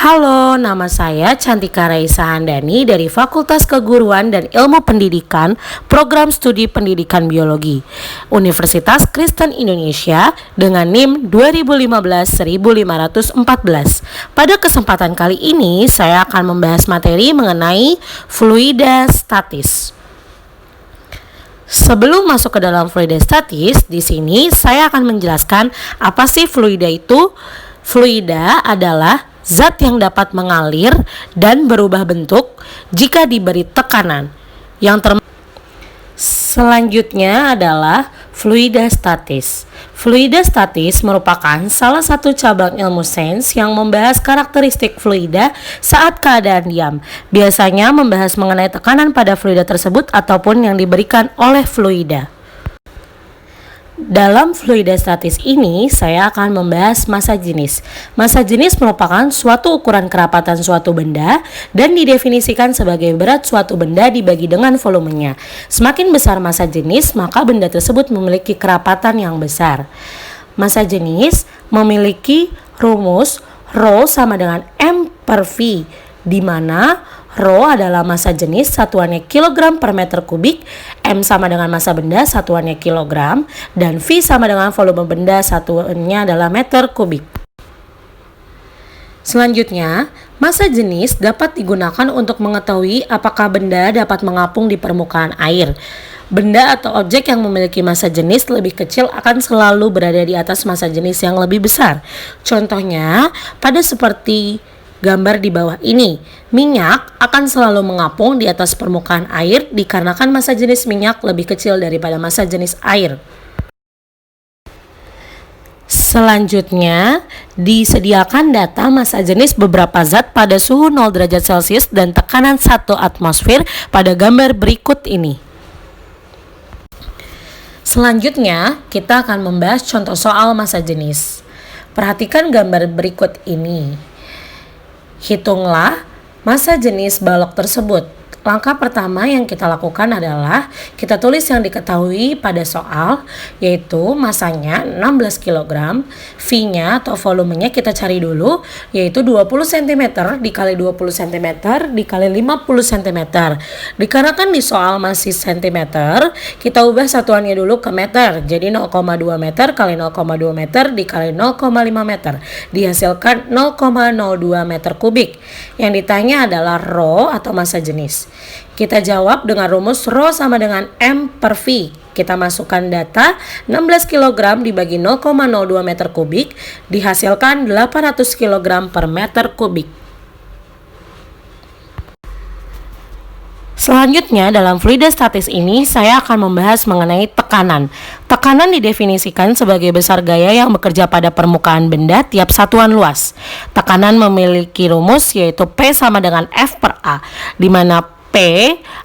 Halo, nama saya Cantika Raisa Handani dari Fakultas Keguruan dan Ilmu Pendidikan, Program Studi Pendidikan Biologi, Universitas Kristen Indonesia dengan NIM 2015-1514. Pada kesempatan kali ini, saya akan membahas materi mengenai fluida statis. Sebelum masuk ke dalam fluida statis, di sini saya akan menjelaskan apa sih fluida itu. Fluida adalah zat yang dapat mengalir dan berubah bentuk jika diberi tekanan. Selanjutnya adalah fluida statis. Fluida statis merupakan salah satu cabang ilmu sains yang membahas karakteristik fluida saat keadaan diam. Biasanya membahas mengenai tekanan pada fluida tersebut ataupun yang diberikan oleh fluida. Dalam fluida statis ini, saya akan membahas massa jenis. Massa jenis merupakan suatu ukuran kerapatan suatu benda dan didefinisikan sebagai berat suatu benda dibagi dengan volumenya. Semakin besar massa jenis, maka benda tersebut memiliki kerapatan yang besar. Massa jenis memiliki rumus Rho sama dengan M per V, di mana Rho adalah massa jenis, satuannya kilogram per meter kubik, M sama dengan massa benda, satuannya kilogram, dan V sama dengan volume benda, satuannya adalah meter kubik. Selanjutnya, massa jenis dapat digunakan untuk mengetahui apakah benda dapat mengapung di permukaan air. Benda atau objek yang memiliki massa jenis lebih kecil akan selalu berada di atas massa jenis yang lebih besar. Contohnya, pada seperti gambar di bawah ini, minyak akan selalu mengapung di atas permukaan air dikarenakan massa jenis minyak lebih kecil daripada massa jenis air. Selanjutnya, disediakan data massa jenis beberapa zat pada suhu 0 derajat Celcius dan tekanan 1 atmosfer pada gambar berikut ini. Selanjutnya, kita akan membahas contoh soal massa jenis. Perhatikan gambar berikut ini. Hitunglah massa jenis balok tersebut. Langkah pertama yang kita lakukan adalah kita tulis yang diketahui pada soal, yaitu massanya 16 kg, V-nya atau volumenya kita cari dulu, yaitu 20 cm dikali 20 cm dikali 50 cm. Dikarenakan di soal masih cm, kita ubah satuannya dulu ke meter, jadi 0,2 meter kali 0,2 meter dikali 0,5 meter, dihasilkan 0,02 meter kubik. Yang ditanya adalah Rho atau massa jenis. Kita jawab dengan rumus Rho sama dengan M per V. Kita masukkan data 16 kg dibagi 0,02 meter kubik dihasilkan 800 kg per meter kubik. Selanjutnya dalam fluida statis ini saya akan membahas mengenai tekanan. Tekanan didefinisikan sebagai besar gaya yang bekerja pada permukaan benda tiap satuan luas. Tekanan memiliki rumus yaitu P sama dengan F per A, di mana P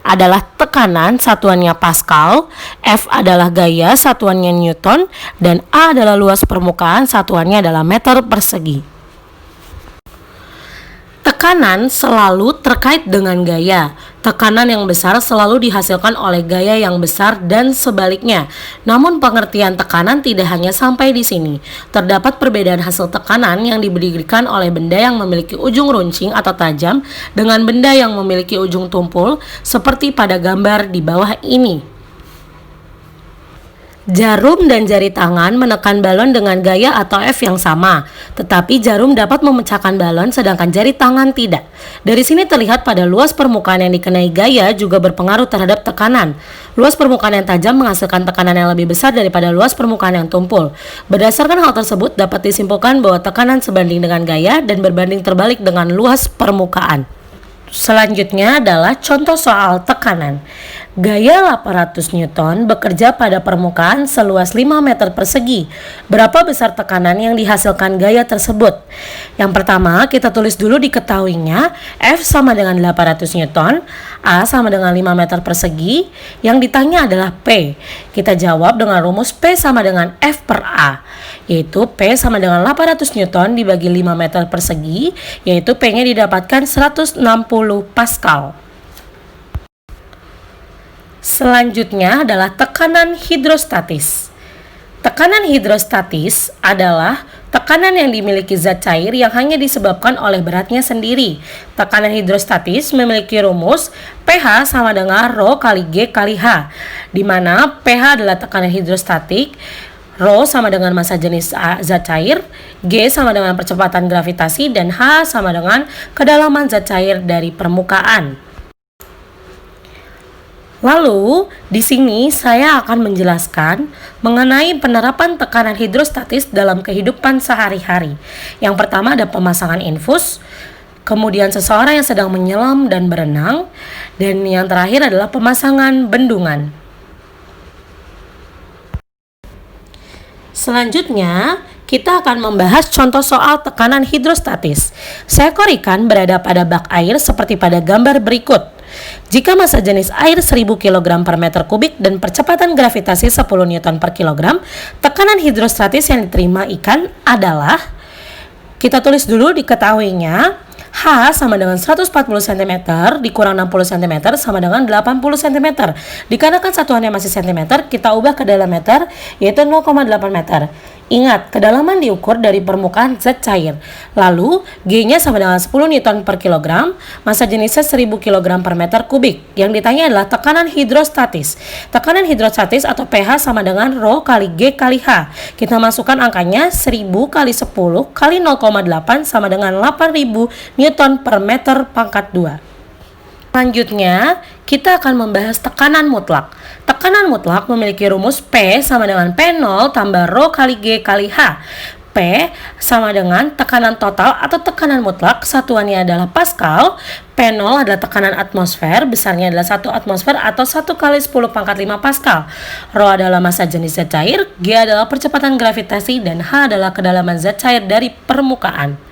adalah tekanan, satuannya Pascal, F adalah gaya, satuannya Newton, dan A adalah luas permukaan, satuannya adalah meter persegi. Tekanan selalu terkait dengan gaya. Tekanan yang besar selalu dihasilkan oleh gaya yang besar dan sebaliknya. Namun pengertian tekanan tidak hanya sampai di sini. Terdapat perbedaan hasil tekanan yang diberikan oleh benda yang memiliki ujung runcing atau tajam dengan benda yang memiliki ujung tumpul seperti pada gambar di bawah ini. Jarum dan jari tangan menekan balon dengan gaya atau F yang sama, tetapi jarum dapat memecahkan balon sedangkan jari tangan tidak. Dari sini terlihat pada luas permukaan yang dikenai gaya juga berpengaruh terhadap tekanan. Luas permukaan yang tajam menghasilkan tekanan yang lebih besar daripada luas permukaan yang tumpul. Berdasarkan hal tersebut dapat disimpulkan bahwa tekanan sebanding dengan gaya dan berbanding terbalik dengan luas permukaan. Selanjutnya adalah contoh soal tekanan. Gaya 800 Newton bekerja pada permukaan seluas 5 meter persegi. Berapa besar tekanan yang dihasilkan gaya tersebut? Yang pertama, kita tulis dulu diketahuinya F sama dengan 800 Newton, A sama dengan 5 meter persegi. Yang ditanya adalah P. Kita jawab dengan rumus P sama dengan F per A, yaitu P sama dengan 800 Newton dibagi 5 meter persegi, yaitu P-nya didapatkan 160 Pascal. Selanjutnya adalah tekanan hidrostatis. Tekanan hidrostatis adalah Tekanan yang dimiliki zat cair yang hanya disebabkan oleh beratnya sendiri. Tekanan hidrostatis memiliki rumus pH sama dengan Rho kali G kali H, di mana pH adalah tekanan hidrostatik, Rho sama dengan massa jenis zat cair, G sama dengan percepatan gravitasi, dan H sama dengan kedalaman zat cair dari permukaan. Lalu, di sini saya akan menjelaskan mengenai penerapan tekanan hidrostatis dalam kehidupan sehari-hari. Yang pertama ada pemasangan infus, kemudian seseorang yang sedang menyelam dan berenang, dan yang terakhir adalah pemasangan bendungan. Selanjutnya, kita akan membahas contoh soal tekanan hidrostatis. Seekor ikan berada pada bak air seperti pada gambar berikut. Jika massa jenis air 1000 kg per meter kubik dan percepatan gravitasi 10 Newton per kilogram, tekanan hidrostatis yang diterima ikan adalah, kita tulis dulu diketahuinya, H sama dengan 140 cm dikurang 60 cm sama dengan 80 cm. Dikarenakan satuannya masih cm, kita ubah ke dalam meter, yaitu 0,8 meter. Ingat, kedalaman diukur dari permukaan zat cair. Lalu, G-nya sama dengan 10 Newton per kilogram, massa jenisnya 1000 kg per meter kubik. Yang ditanya adalah tekanan hidrostatis. Tekanan hidrostatis atau pH sama dengan Rho kali G kali H. Kita masukkan angkanya 1000 kali 10 kali 0,8 sama dengan 8000 Newton per meter pangkat 2. Selanjutnya, kita akan membahas tekanan mutlak. Tekanan mutlak memiliki rumus P sama dengan P0 tambah Rho kali G kali H. P sama dengan tekanan total atau tekanan mutlak, satuannya adalah Pascal. P0 adalah tekanan atmosfer, besarnya adalah 1 atmosfer atau 1 kali 10 pangkat 5 Pascal. Rho adalah massa jenis zat cair, G adalah percepatan gravitasi, dan H adalah kedalaman zat cair dari permukaan.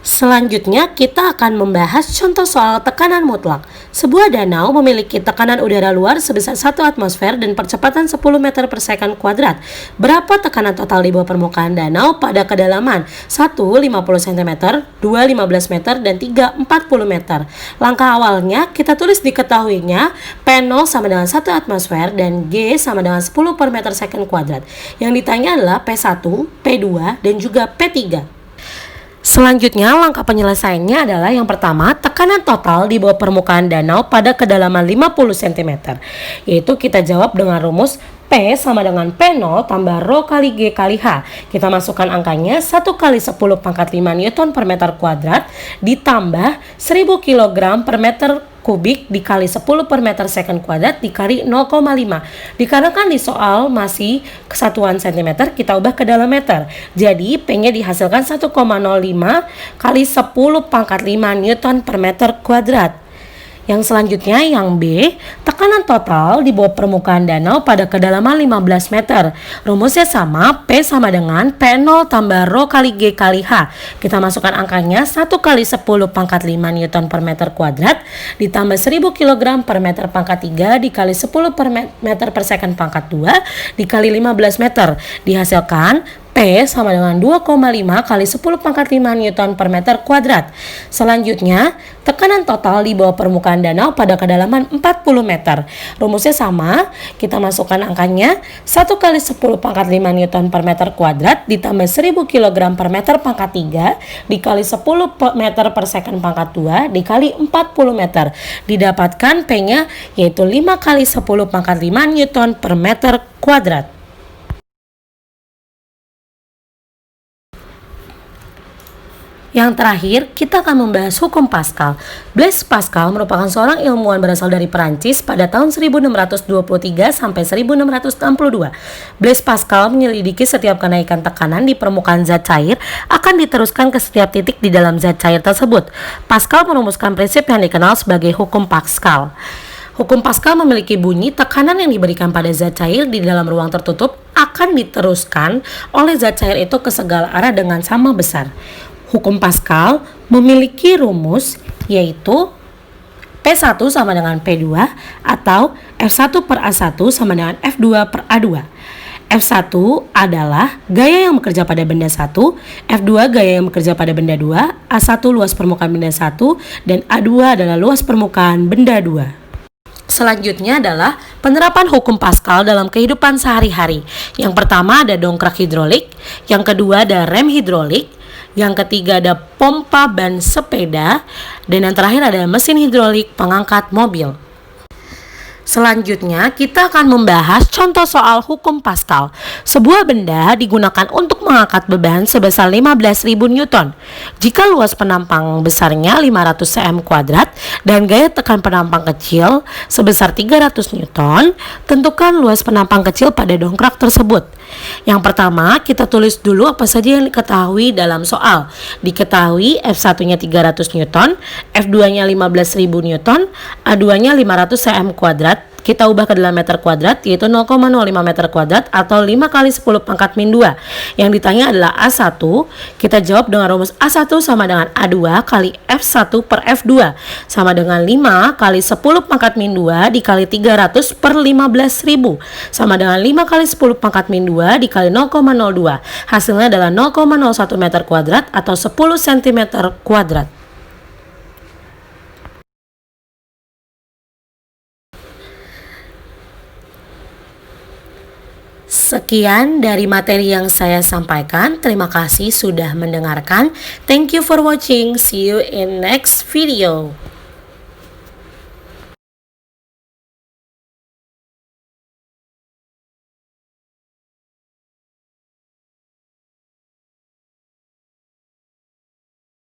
Selanjutnya, kita akan membahas contoh soal tekanan mutlak. Sebuah danau memiliki tekanan udara luar sebesar 1 atmosfer dan percepatan 10 meter per second kuadrat. Berapa tekanan total di bawah permukaan danau pada kedalaman? 1. 50 cm, 2. 15 meter, dan 3. 40 meter. Langkah awalnya, kita tulis diketahuinya P0 sama dengan 1 atmosfer dan G sama dengan 10 per meter second kuadrat. Yang ditanya adalah P1, P2, dan juga P3. Selanjutnya, langkah penyelesaiannya adalah yang pertama, tekanan total di bawah permukaan danau pada kedalaman 50 cm. Yaitu kita jawab dengan rumus P sama dengan P0 tambah Rho kali G kali H. Kita masukkan angkanya 1 kali 10 pangkat 5 Newton per meter kuadrat ditambah 1000 kg per meter kubik dikali 10 per meter second kuadrat dikali 0,5. Dikarenakan di soal masih kesatuan cm, kita ubah ke dalam meter. Jadi P-nya dihasilkan 1,05 kali 10 pangkat 5 Newton per meter kuadrat. Yang selanjutnya yang B, tekanan total di bawah permukaan danau pada kedalaman 15 meter. Rumusnya sama, P sama dengan P0 tambah Rho kali G kali H. Kita masukkan angkanya 1 kali 10 pangkat 5 Newton per meter kuadrat ditambah 1000 kg per meter pangkat 3 dikali 10 per meter per second pangkat 2 dikali 15 meter. Dihasilkan P sama dengan 2,5 kali 10 pangkat 5 Newton per meter kuadrat. Selanjutnya, tekanan total di bawah permukaan danau pada kedalaman 40 meter. Rumusnya sama, kita masukkan angkanya 1 kali 10 pangkat 5 Newton per meter kuadrat ditambah 1000 kg per meter pangkat 3 dikali 10 meter per second pangkat 2 dikali 40 meter. Didapatkan P-nya yaitu 5 kali 10 pangkat 5 Newton per meter kuadrat. Yang terakhir, kita akan membahas hukum Pascal. Blaise Pascal merupakan seorang ilmuwan berasal dari Perancis pada tahun 1623 sampai 1662. Blaise Pascal menyelidiki setiap kenaikan tekanan di permukaan zat cair akan diteruskan ke setiap titik di dalam zat cair tersebut. Pascal merumuskan prinsip yang dikenal sebagai hukum Pascal. Hukum Pascal memiliki bunyi tekanan yang diberikan pada zat cair di dalam ruang tertutup akan diteruskan oleh zat cair itu ke segala arah dengan sama besar. Hukum Pascal memiliki rumus yaitu P1 sama dengan P2 atau F1 per A1 sama dengan F2 per A2. F1 adalah gaya yang bekerja pada benda 1, F2 gaya yang bekerja pada benda 2, A1 luas permukaan benda 1, dan A2 adalah luas permukaan benda 2. Selanjutnya adalah Penerapan hukum Pascal dalam kehidupan sehari-hari. Yang pertama ada dongkrak hidrolik, yang kedua ada rem hidrolik, yang ketiga ada pompa ban sepeda, dan yang terakhir ada mesin hidrolik pengangkat mobil. Selanjutnya, kita akan membahas contoh soal hukum Pascal. Sebuah benda digunakan untuk mengangkat beban sebesar 15.000 Newton. Jika luas penampang besarnya 500 cm kuadrat dan gaya tekan penampang kecil sebesar 300 Newton, tentukan luas penampang kecil pada dongkrak tersebut. Yang pertama, kita tulis dulu apa saja yang diketahui dalam soal. Diketahui F1-nya 300 Newton, F2-nya 15.000 Newton, A2-nya 500 cm kuadrat. Kita ubah ke dalam meter kuadrat, yaitu 0,05 meter kuadrat atau 5 kali 10 pangkat min 2. Yang ditanya adalah A1, kita jawab dengan rumus A1 sama dengan A2 kali F1 per F2 sama dengan 5 kali 10 pangkat min 2 dikali 300 per 15.000 sama dengan 5 kali 10 pangkat min 2 dikali 0,02. Hasilnya adalah 0,01 meter kuadrat atau 10 cm kuadrat. Sekian dari materi yang saya sampaikan. Terima kasih sudah mendengarkan. Thank you for watching. See you in next video.